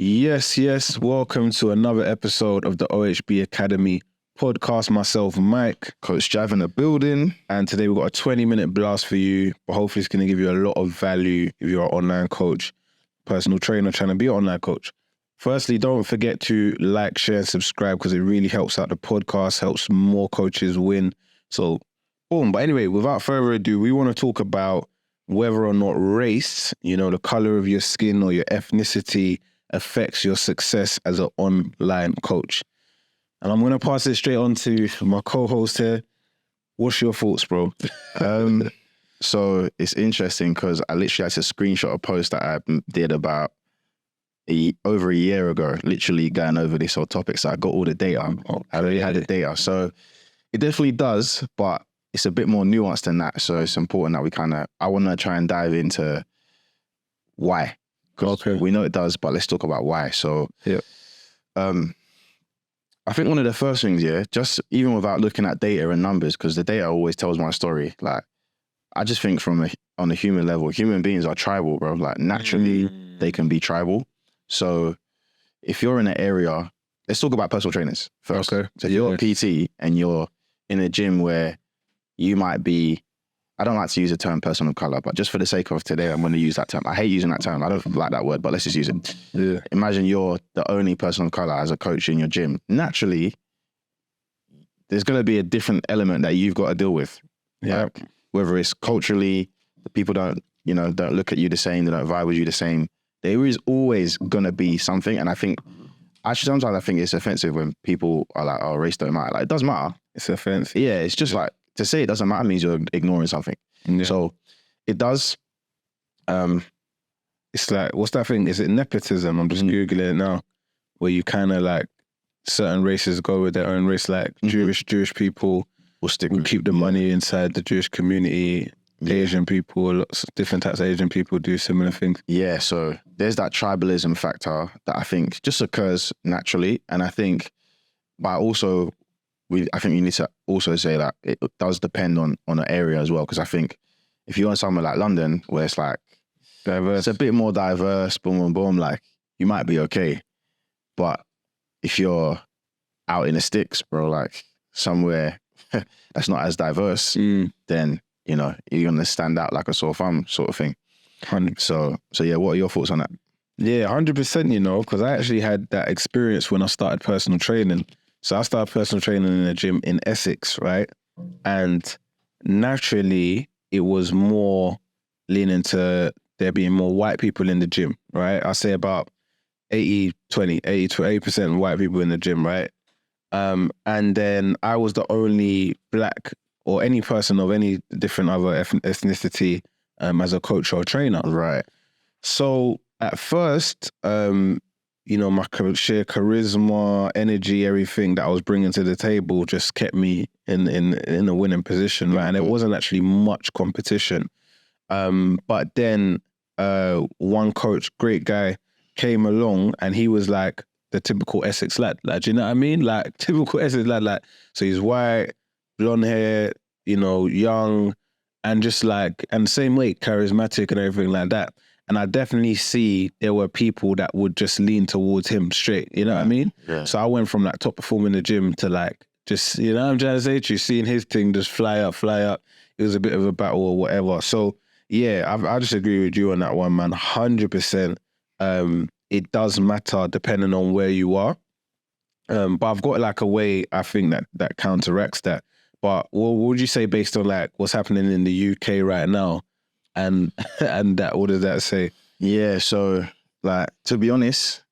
Yes. Welcome to another episode of the OHB Academy podcast. Myself, Mike, Coach Jav in the building. and today we've got a 20-minute blast for you, but hopefully it's going to give you a lot of value if you're an online coach, personal trainer trying to be an online coach. Firstly, don't forget to like, share, and subscribe because it really helps out the podcast, helps more coaches win. So, boom. But anyway, without further ado, we want to talk about whether or not race, the color of your skin or your ethnicity affects your success as an online coach. And I'm going to pass it straight on to my co-host here. What's your thoughts, bro? So it's interesting because I literally had to screenshot a post that I did about over a year ago, literally going over this whole topic. So I got all the data. I already had the data. So it definitely does, but it's a bit more nuanced than that. So it's important that I want to try and dive into why. Okay. We know it does, but let's talk about why. So I think one of the first things, just even without looking at data and numbers, because the data always tells my story. Like, I just think on a human level, human beings are tribal, bro. Like, naturally, they can be tribal. So if you're in an area, let's talk about personal trainers first. Okay. So if you're a PT and you're in a gym where you might be, I don't like to use the term person of color, but just for the sake of today, I'm going to use that term. I hate using that term. I don't like that word, but let's just use it. Yeah. Imagine you're the only person of color as a coach in your gym. Naturally, there's going to be a different element that you've got to deal with. Yeah. Like, whether it's culturally, the people don't look at you the same, they don't vibe with you the same. There is always going to be something. And I think, sometimes I think it's offensive when people are like, oh, race don't matter. Like, it does matter. It's offensive. Yeah, it's just like, to say it doesn't matter means you're ignoring something. Yeah. So it does. It's like, what's that thing? Is it nepotism? I'm just Googling it now. Where you kind of like, certain races go with their own race, like Jewish people will keep the money inside the Jewish community. Asian people, lots of different types of Asian people do similar things. Yeah, so there's that tribalism factor that I think just occurs naturally. And I think, but also, I think you need to also say that it does depend on an area as well. Because I think if you're in somewhere like London, where it's like diverse, it's a bit more diverse, boom, like you might be okay. But if you're out in the sticks, bro, like somewhere that's not as diverse, then you're gonna stand out like a sore thumb, sort of thing. 100%. So yeah, what are your thoughts on that? Yeah, 100%. Because I actually had that experience when I started personal training. So I started personal training in a gym in Essex, right? And naturally, it was more leaning to there being more white people in the gym, right? I say about 80% white people in the gym, right? And then I was the only black or any person of any different other ethnicity as a coach or trainer. Right. So at first, my sheer charisma, energy, everything that I was bringing to the table just kept me in a winning position, right? And there wasn't actually much competition. But then one coach, great guy, came along and he was like the typical Essex lad. Like, do you know what I mean? Like, typical Essex lad. Like, so he's white, blonde hair, young, and just like, and same way, charismatic and everything like that. And I definitely see there were people that would just lean towards him straight. You know what I mean? Yeah. So I went from like top performer in the gym to like, just, I'm trying to say to you, seeing his thing just fly up. It was a bit of a battle or whatever. So yeah, I just agree with you on that one, man. 100%. It does matter depending on where you are. But I've got like a way, I think that counteracts that. But what would you say based on like what's happening in the UK right now? And that, what does that say? Yeah, so like, to be honest,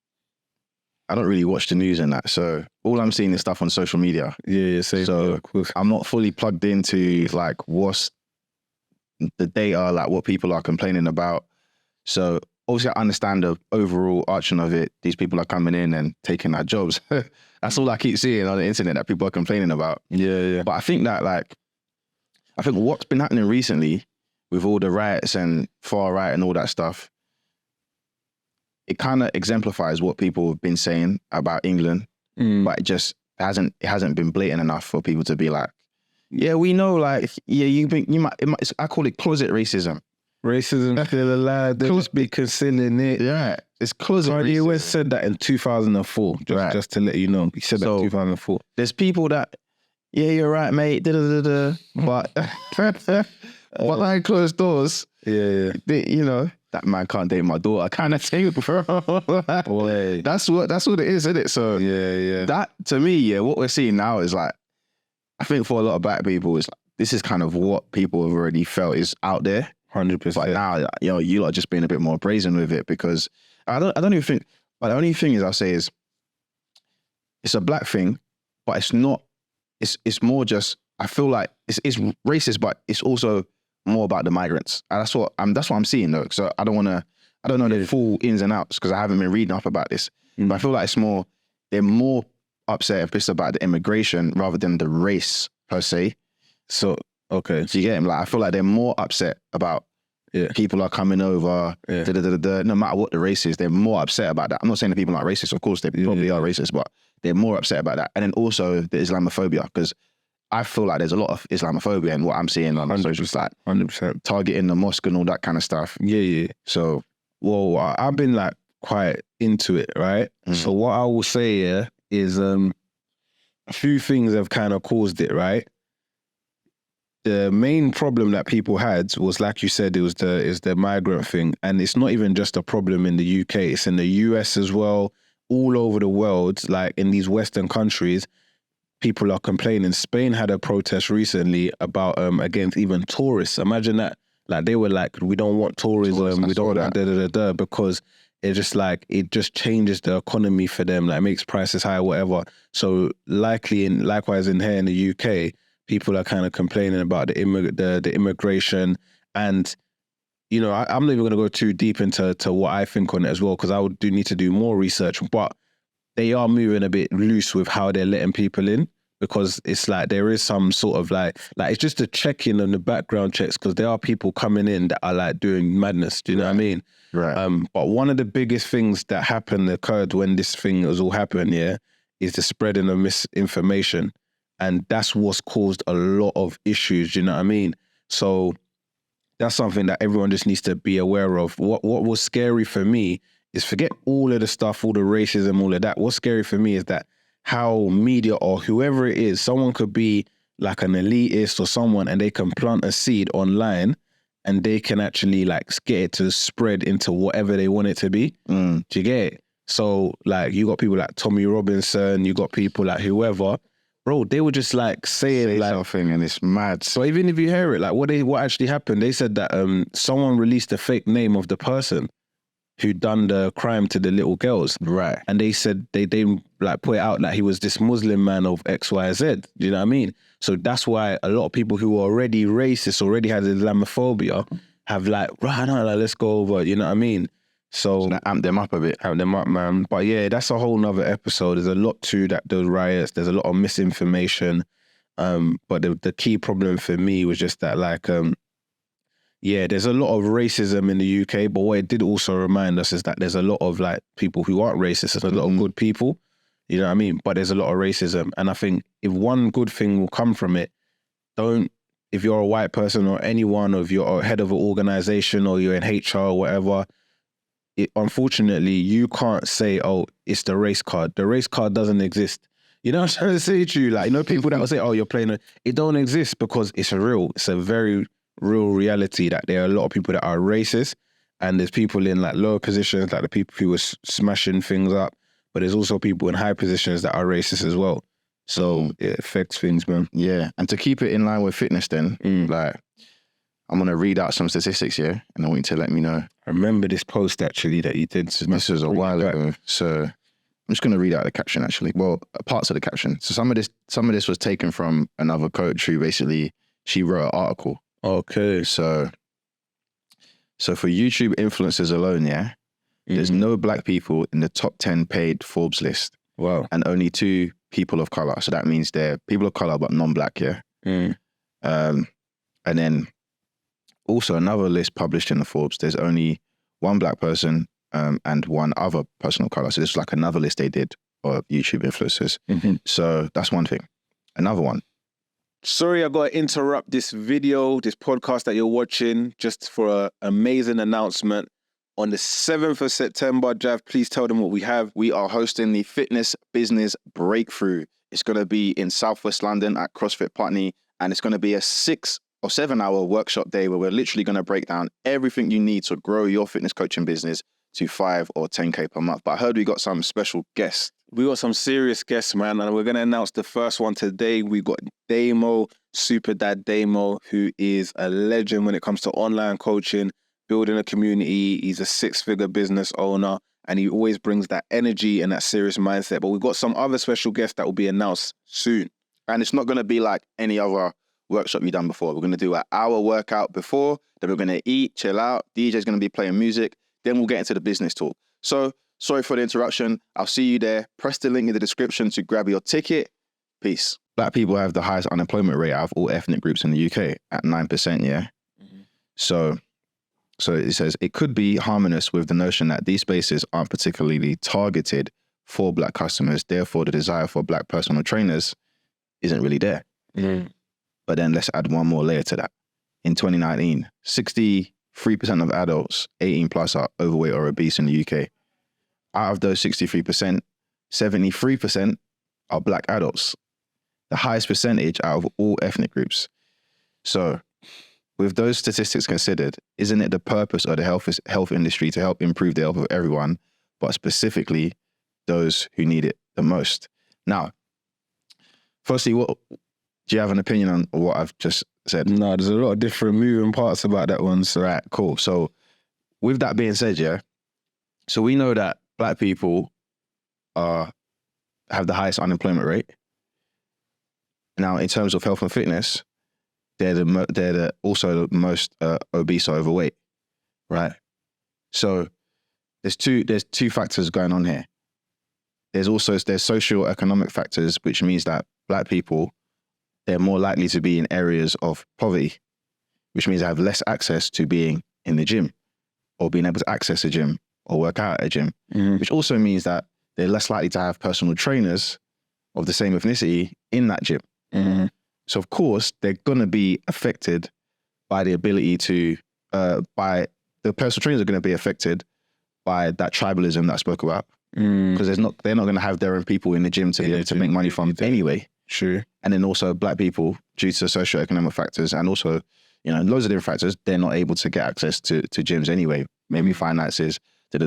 I don't really watch the news and that. So all I'm seeing is stuff on social media. Yeah, same. So of course. I'm not fully plugged into like what's the data, like what people are complaining about. So obviously I understand the overall arching of it. These people are coming in and taking our jobs. That's all I keep seeing on the internet that people are complaining about. Yeah. But I think what's been happening recently with all the riots and far right and all that stuff, it kind of exemplifies what people have been saying about England, but it just hasn't been blatant enough for people to be like, yeah, we know, like, yeah, I call it closet racism. Racism still alive. They just be concealing it. Yeah. It's closet Kanye racism. West said that in 2004, Right. just to let you know. He said that So- in 2004. There's people that, yeah, you're right, mate. But behind closed doors, Yeah. you know, that man can't date my daughter kind of thing, bro. Boy. That's what it is, isn't it? So Yeah. that, to me, yeah, what we're seeing now is like, I think for a lot of black people, is like, this is kind of what people have already felt is out there. 100%. But now, you know, you lot are just being a bit more brazen with it, because I don't even think, but the only thing is I'll say is, it's a black thing, but it's not, it's more just, I feel like it's racist, but it's also more about the migrants. And that's what I'm seeing though. So I don't know the full ins and outs, because I haven't been reading up about this. But I feel like they're more upset and pissed about the immigration rather than the race per se. So, okay. So you get him? Like, I feel like they're more upset about people are coming over, no matter what the race is, they're more upset about that. I'm not saying that people aren't racist. Of course, they probably are racist, but they're more upset about that. And then also the Islamophobia, because I feel like there's a lot of Islamophobia in what I'm seeing on social, like 100%. targeting the mosque and all that kind of stuff. Yeah. So, well, I've been like quite into it, right? So what I will say is a few things have kind of caused it, right? The main problem that people had was, like you said, is the migrant thing. And it's not even just a problem in the UK, it's in the US as well, all over the world, like in these Western countries. People are complaining. Spain had a protest recently about against even tourists. Imagine that. Like, they were like, we don't want tourism, we don't want because it just changes the economy for them, like makes prices higher, whatever. So likewise in here in the UK, people are kind of complaining about the immigration. And, you know, I'm not even going to go too deep into what I think on it as well, because I do need to do more research. But they are moving a bit loose with how they're letting people in, because it's like there is some sort of like it's just a check-in on the background checks, because there are people coming in that are like doing madness. Do you know what I mean? Right. But one of the biggest things that occurred when this thing was all happening, is the spreading of misinformation. And that's what's caused a lot of issues. Do you know what I mean? So that's something that everyone just needs to be aware of. What was scary for me is, forget all of the stuff, all the racism, all of that. What's scary for me is that how media or whoever it is, someone could be like an elitist or someone, and they can plant a seed online and they can actually like get it to spread into whatever they want it to be. Do you get it? So like, you got people like Tommy Robinson, you got people like whoever, bro, they were just like saying like something, and it's mad. So even if you hear it, like what actually happened, they said that someone released a fake name of the person who done the crime to the little girls. Right. And they said they like put it out that he was this Muslim man of XYZ. Do you know what I mean? So that's why a lot of people who are already racist, already had Islamophobia, have like, right, no, like, let's go over, you know what I mean? So that amp them up a bit. Amp them up, man. But yeah, that's a whole nother episode. There's a lot to that, those riots. There's a lot of misinformation. But the key problem for me was just that, like, there's a lot of racism in the UK, but what it did also remind us is that there's a lot of like people who aren't racist. There's a lot of good people, you know what I mean? But there's a lot of racism. And I think if one good thing will come from it, if you're a white person or anyone, or if you're a head of an organization or you're in HR or whatever, unfortunately, you can't say, oh, it's the race card. The race card doesn't exist. You know what I'm trying to say to you? Like, you know, people that will say, oh, you're playing it don't exist, because it's a very real reality that there are a lot of people that are racist, and there's people in like lower positions, like the people who are smashing things up, but there's also people in high positions that are racist as well. So it affects things, man. Yeah. And to keep it in line with fitness then, like, I'm going to read out some statistics here, and I want you to let me know. I remember this post actually that you did. This was a while ago. So I'm just going to read out the caption actually. Well, parts of the caption. So some of this was taken from another coach who basically, she wrote an article. Okay. So for YouTube influencers alone, there's no black people in the top 10 paid Forbes list. Wow. And only 2 people of color. So that means they're people of color, but non-black, And then also another list published in the Forbes, there's only 1 black person and 1 other person of color. So this is like another list they did of YouTube influencers. So that's one thing. Another one. Sorry, I got to interrupt this video, this podcast that you're watching, just for an amazing announcement. on the 7th of September. Jav, please tell them what we have. We are hosting the Fitness Business Breakthrough. It's going to be in Southwest London at CrossFit Putney, and it's going to be a 6 or 7 hour workshop day where we're literally going to break down everything you need to grow your fitness coaching business to 5 or 10K per month. But I heard we got some special guests. We got some serious guests, man, and we're going to announce the first one today. We got Damo, Super Dad Damo, who is a legend when it comes to online coaching, building a community. He's a 6-figure business owner, and he always brings that energy and that serious mindset. But we've got some other special guests that will be announced soon. And it's not going to be like any other workshop you've done before. We're going to do an hour workout before, then we're going to eat, chill out. DJ's going to be playing music. Then we'll get into the business talk. So, sorry for the interruption. I'll see you there. Press the link in the description to grab your ticket. Peace. Black people have the highest unemployment rate out of all ethnic groups in the UK at 9%, yeah? Mm-hmm. So it says, it could be harmonious with the notion that these spaces aren't particularly targeted for Black customers. Therefore, the desire for Black personal trainers isn't really there. Mm. But then let's add one more layer to that. In 2019, 63% of adults 18 plus are overweight or obese in the UK. Out of those 63%, 73% are Black adults, the highest percentage out of all ethnic groups. So with those statistics considered, isn't it the purpose of the health industry to help improve the health of everyone, but specifically those who need it the most? Now, firstly, do you have an opinion on what I've just said? No, there's a lot of different moving parts about that one. So. Right, cool. So with that being said, yeah, so we know that Black people have the highest unemployment rate. Now, in terms of health and fitness, they're also the most obese or overweight, right? So there's two factors going on here. There's socio-economic factors, which means that Black people, they're more likely to be in areas of poverty, which means they have less access to being in the gym or being able to access a gym or work out at a gym, which also means that they're less likely to have personal trainers of the same ethnicity in that gym. Mm-hmm. So of course, they're going to be affected by the ability to, by the personal trainers are going to be affected by that tribalism that I spoke about. Because they're not going to have their own people in the gym to be able to make money from anyway. True. And then also Black people, due to socioeconomic factors and also, loads of different factors, they're not able to get access to gyms anyway. Maybe finances, But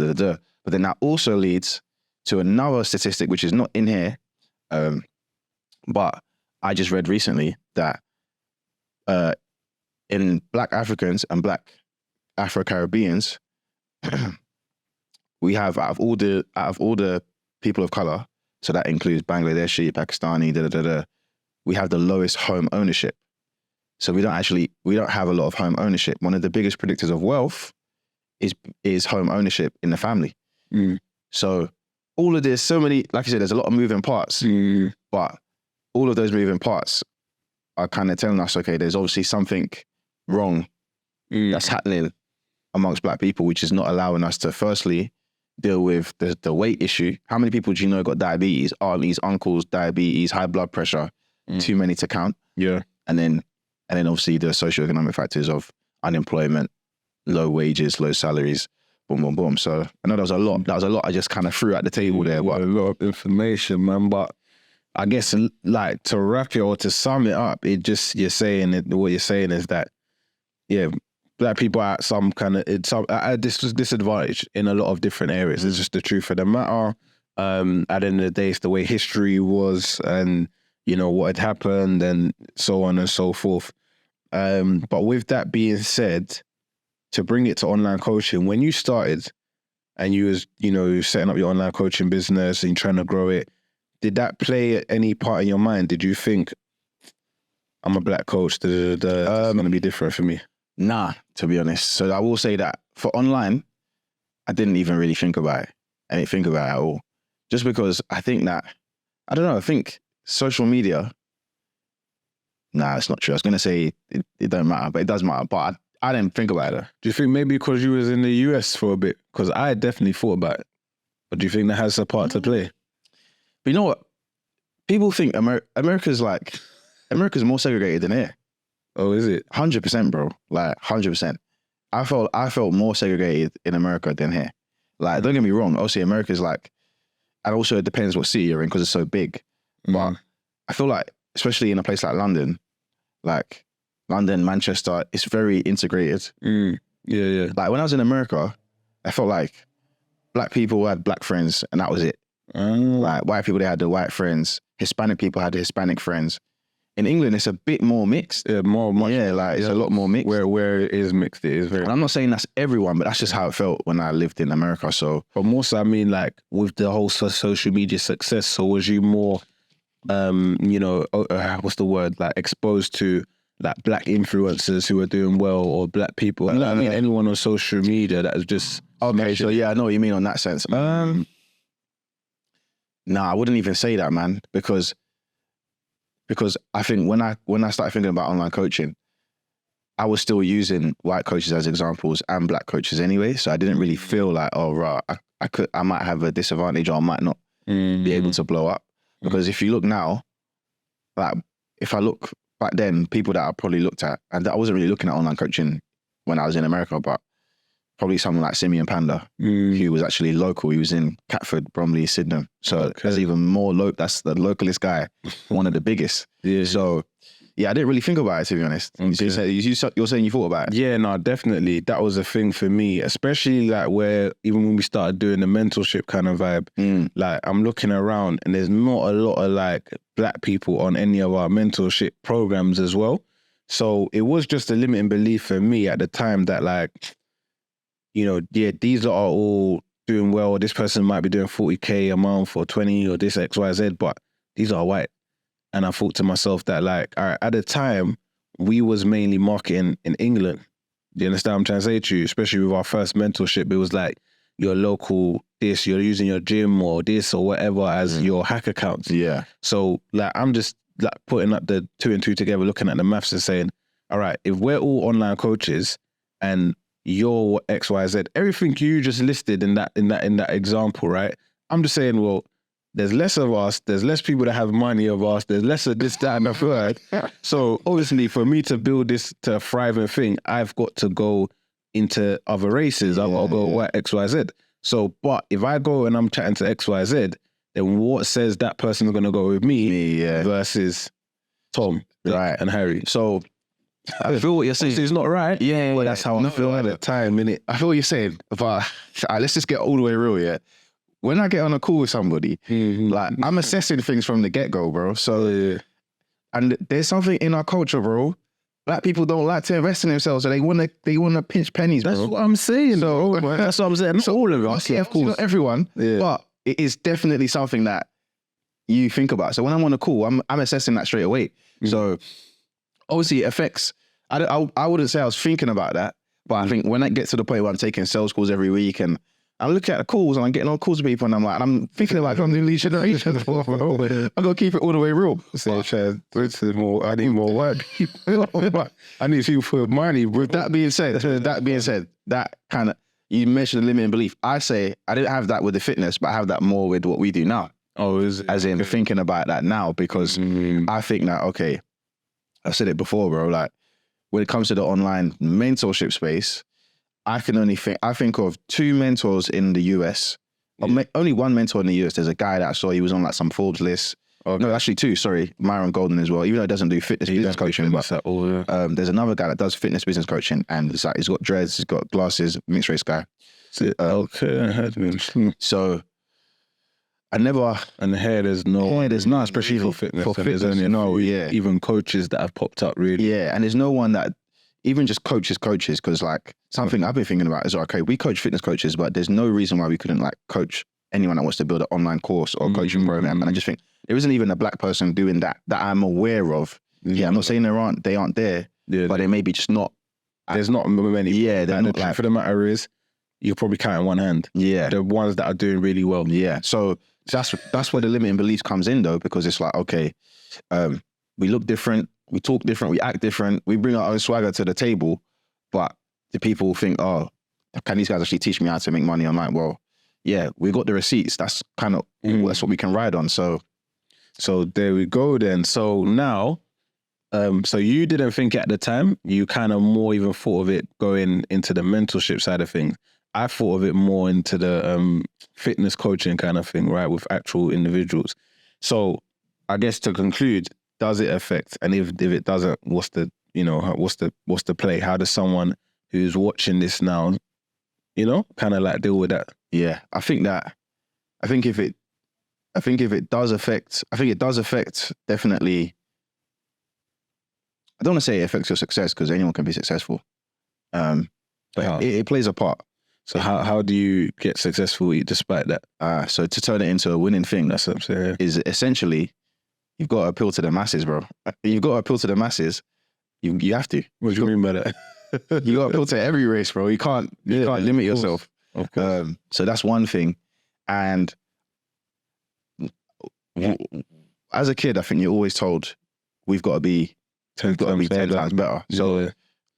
then that also leads to another statistic, which is not in here, but I just read recently that in Black Africans and Black Afro-Caribbeans, we have out of all the people of color, so that includes Bangladeshi, Pakistani, we have the lowest home ownership. So we don't have a lot of home ownership. One of the biggest predictors of wealth is home ownership in the family. So all of this, so many, like I said, there's a lot of moving parts, but all of those moving parts are kind of telling us, okay, there's obviously something wrong that's happening amongst Black people, which is not allowing us to firstly deal with the weight issue. How many people do you know got diabetes, aunties, uncles, diabetes, high blood pressure, too many to count? Yeah. And then obviously the socioeconomic factors of unemployment, low wages, low salaries, boom, boom, boom. So I know that was a lot I just kind of threw at the table there. But a lot of information, man. But I guess like to wrap it or to sum it up, what you're saying is that, yeah, Black people are at some kind of at disadvantage in a lot of different areas. It's just the truth of the matter. At the end of the day, it's the way history was and, what had happened and so on and so forth. But with that being said, to bring it to online coaching, when you started and you was, setting up your online coaching business and trying to grow it, did that play any part in your mind? Did you think, I'm a Black coach, it's going to be different for me? Nah, to be honest. So I will say that for online, I didn't even really think about it. I didn't think about it at all. Just because I think that, I don't know, I think social media, nah, it's not true. I was going to say it don't matter, but it does matter. But I didn't think about it. Do you think maybe because you was in the US for a bit? Because I definitely thought about it. But do you think that has a part to play? But you know what? People think America's more segregated than here. Oh, is it? 100%, bro. Like 100%. I felt more segregated in America than here. Like, don't get me wrong. Obviously, America's like, and also it depends what city you're in because it's so big. But I feel like, especially in a place like London, Manchester, it's very integrated. Yeah. Like when I was in America, I felt like black people had black friends and that was it. Like white people, they had the white friends. Hispanic people had the Hispanic friends. In England, it's a bit more mixed. Yeah, it's a lot more mixed. Where it is mixed, it is very. And I'm not saying that's everyone, but that's just how it felt when I lived in America. So, but more so, I mean, like with the whole social media success, so was you more, what's the word, like exposed to like black influencers who are doing well, or black people? I mean, anyone on social media that is just okay. So yeah, I know what you mean on that sense. I wouldn't even say that, man, because I think when I started thinking about online coaching, I was still using white coaches as examples and black coaches anyway. So I didn't really feel like, oh, right, I might have a disadvantage or I might not be able to blow up. Because if you look now, like if I look back then, people that I probably looked at, and I wasn't really looking at online coaching when I was in America, but probably someone like Simeon Panda, who was actually local. He was in Catford, Bromley, Sydenham. So that's even more that's the localist guy, one of the biggest. Yeah. So yeah, I didn't really think about it, to be honest. Okay. So you're saying you thought about it? Yeah, no, definitely. That was a thing for me, especially like where even when we started doing the mentorship kind of vibe, like I'm looking around and there's not a lot of like black people on any of our mentorship programs as well. So it was just a limiting belief for me at the time that like, these are all doing well. This person might be doing 40K a month or 20 or this XYZ, but these are white. And I thought to myself that like, all right, at the time, we was mainly marketing in England. Do you understand what I'm trying to say to you? Especially with our first mentorship, it was like your local this, you're using your gym or this or whatever as your hack accounts. Yeah. So like, I'm just like putting up the 2 and 2 together, looking at the maths and saying, all right, if we're all online coaches and you're XYZ, everything you just listed in that example, right? I'm just saying, well, there's less of us, there's less people that have money of us, there's less of this, that, and the third. So obviously for me to build this to a thriving thing, I've got to go into other races. I've got to go XYZ. So, but if I go and I'm chatting to XYZ, then what says that person's going to go with me versus Tom and Harry? So I feel what you're saying. It's not right. Yeah, but that's how I feel at the time, innit? I feel what you're saying. But let's just get all the way real, yeah? When I get on a call with somebody, like I'm assessing things from the get-go, bro. So, and there's something in our culture, bro. Black people don't like to invest in themselves, so they want to pinch pennies, bro. That's what I'm saying. So that's what I'm saying. Not all of us, yeah, of course, not everyone, but it is definitely something that you think about. So when I'm on a call, I'm assessing that straight away. So obviously it affects. I wouldn't say I was thinking about that, but I think when I get to the point where I'm taking sales calls every week and I look at the calls and I'm getting on calls with people and I'm like, and I'm thinking about I'm doing lead generation. I gotta keep it all the way real. I need more work. I need people for money. With that being said, that kind of, you mentioned the limiting belief. I say I didn't have that with the fitness, but I have that more with what we do now. Oh, is it? As in thinking about that now, because I think that, okay, I've said it before, bro, like when it comes to the online mentorship space, I think of 2 mentors in the US. Only one mentor in the US. There's a guy that I saw, he was on like some Forbes list. Okay. No, actually 2, sorry. Myron Golden as well. Even though he doesn't do fitness business coaching, but there's another guy that does fitness business coaching and it's like, he's got dreads, he's got glasses, mixed race guy. So I never... And the hair, there's no, especially for fitness. For fitness, there's only even coaches that have popped up, really. Yeah, and there's no one that, even just coaches, because like something I've been thinking about is, okay, we coach fitness coaches, but there's no reason why we couldn't like coach anyone that wants to build an online course or coaching program. And I just think there isn't even a black person doing that I'm aware of. Yeah, I'm not saying they aren't there, but they may be just not. There's not many. Yeah, they're not. The truth of the matter is, you're probably counting one hand. Yeah, the ones that are doing really well. Yeah, so that's where the limiting beliefs comes in though, because it's like, okay, we look different. We talk different, we act different, we bring our own swagger to the table, but the people think, oh, can these guys actually teach me how to make money? I'm like, well, yeah, we got the receipts. That's kind of, that's what we can ride on. So there we go then. So now, So you didn't think at the time, you kind of more even thought of it going into the mentorship side of things. I thought of it more into the fitness coaching kind of thing, right, with actual individuals. So I guess to conclude, does it affect? And if it doesn't, what's the play? How does someone who's watching this now, kind of like deal with that? Yeah, I think if it does affect, definitely. I don't want to say it affects your success because anyone can be successful. But it plays a part. So how do you get successful despite that? So to turn it into a winning thing, That's what I'm saying. is essentially you've got to appeal to the masses, bro. You've got to appeal to the masses. You have to. What do you mean by that? You got to appeal to every race, bro. You can't limit yourself. Of course. So that's one thing. And as a kid, I think you're always told we've got to be 10 times better. So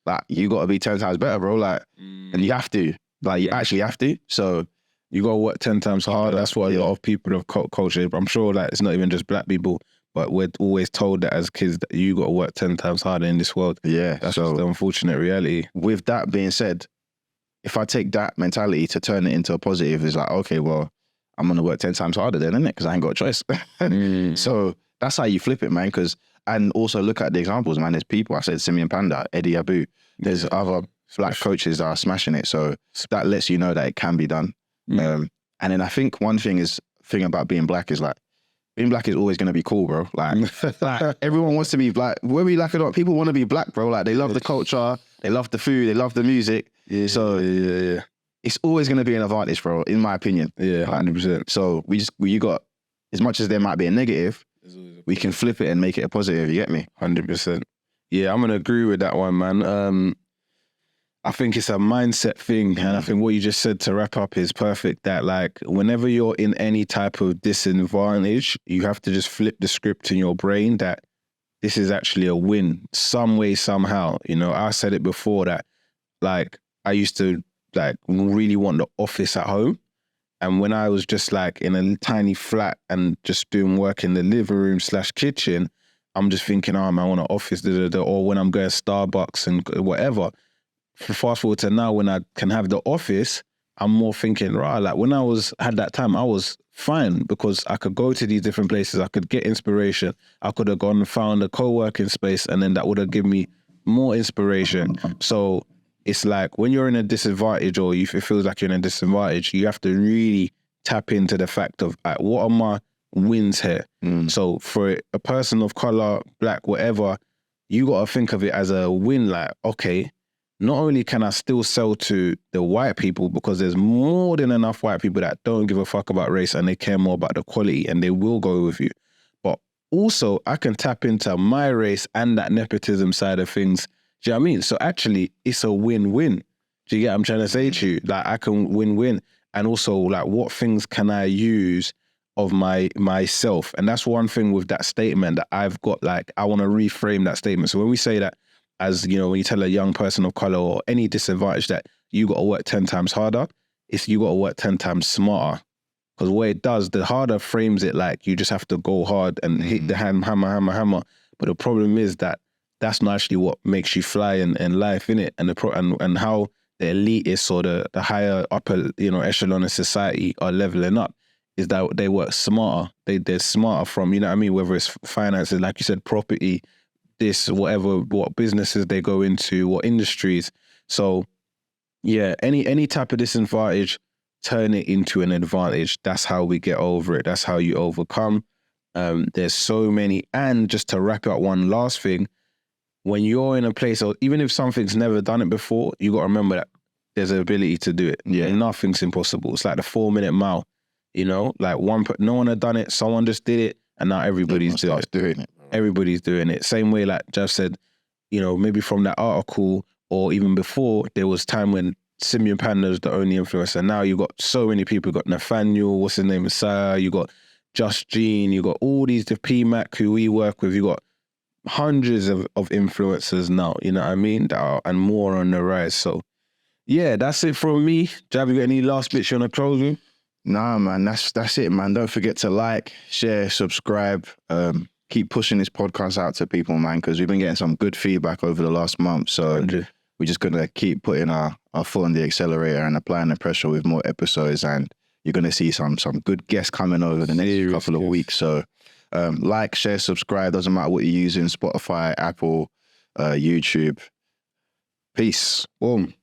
like you got to be 10 times better, bro. Like, and you have to. Like you actually have to. So you got to work 10 times harder. That's what a lot of people have culture. I'm sure that it's not even just black people, but we're always told that as kids that you got to work 10 times harder in this world. Yeah. That's just the unfortunate reality. With that being said, if I take that mentality to turn it into a positive, it's like, okay, well, I'm going to work 10 times harder then, innit? Because I ain't got a choice. So that's how you flip it, man. And also look at the examples, man. There's people, I said Simeon Panda, Eddie Abu. There's other black coaches that are smashing it. So that lets you know that it can be done. And then I think one thing about being black is like, being black is always going to be cool, bro. Like everyone wants to be black. Whether we like it or not, people want to be black, bro. Like they love the culture, they love the food, they love the music. Yeah. It's always going to be an advantage, bro, in my opinion. Yeah, 100%. So you got, as much as there might be a negative, we can flip it and make it a positive. You get me? 100%. Yeah, I'm going to agree with that one, man. I think it's a mindset thing. And I think what you just said to wrap up is perfect. That like, whenever you're in any type of disadvantage, you have to just flip the script in your brain that this is actually a win some way, somehow. I said it before that like, I used to like really want the office at home. And when I was just like in a tiny flat and just doing work in the living room / kitchen, I'm just thinking, oh man, I want an office, or when I'm going to Starbucks and whatever. Fast forward to now when I can have the office, I'm more thinking, right, like when I had that time, I was fine because I could go to these different places, I could get inspiration, I could have gone and found a co-working space, and then that would have given me more inspiration. So it's like when you're in a disadvantage, or if it feels like you're in a disadvantage, you have to really tap into the fact of like, what are my wins here? So for a person of color, black, whatever, you got to think of it as a win. Like, okay, not only can I still sell to the white people, because there's more than enough white people that don't give a fuck about race and they care more about the quality and they will go with you. But also I can tap into my race and that nepotism side of things. Do you know what I mean? So actually it's a win-win. Do you get what I'm trying to say to you? Like I can win-win. And also like what things can I use of myself? And that's one thing with that statement that I've got, like, I want to reframe that statement. So when we say that, as you know, when you tell a young person of color or any disadvantage that you got to work 10 times harder, it's you got to work 10 times smarter. Because what it does, the harder frames it like you just have to go hard and hit the hammer. But the problem is that that's not actually what makes you fly in life, innit? And how the elitists or the higher upper echelon of society are leveling up is that they work smarter. They're smarter from, you know what I mean? Whether it's finances, like you said, property, this, whatever, what businesses they go into, what industries. So yeah, any type of disadvantage, turn it into an advantage. That's how we get over it. That's how you overcome. There's so many. And just to wrap up one last thing, when you're in a place, or even if something's never done it before, you got to remember that there's an ability to do it. Yeah, nothing's impossible. It's like the 4-minute mile, like no one had done it, someone just did it, and now everybody's doing it. Everybody's doing it. Same way, like Jeff said, maybe from that article or even before, there was time when Simeon Panda was the only influencer. Now you got so many people. You got Nathaniel, what's his name, Messiah. You got Just Gene. You got all these, the PMAC who we work with. You got hundreds of influencers now, you know what I mean? That are, and more on the rise. So yeah, that's it from me. Jav, you got any last bits you want to close with? Nah, man, that's it, man. Don't forget to like, share, subscribe. keep pushing this podcast out to people, man, because we've been getting some good feedback over the last month. So we're just gonna keep putting our foot on the accelerator and applying the pressure with more episodes, and you're gonna see some good guests coming over the next couple of weeks. So like, share, subscribe. Doesn't matter what you're using: Spotify, Apple, YouTube. Peace. Boom.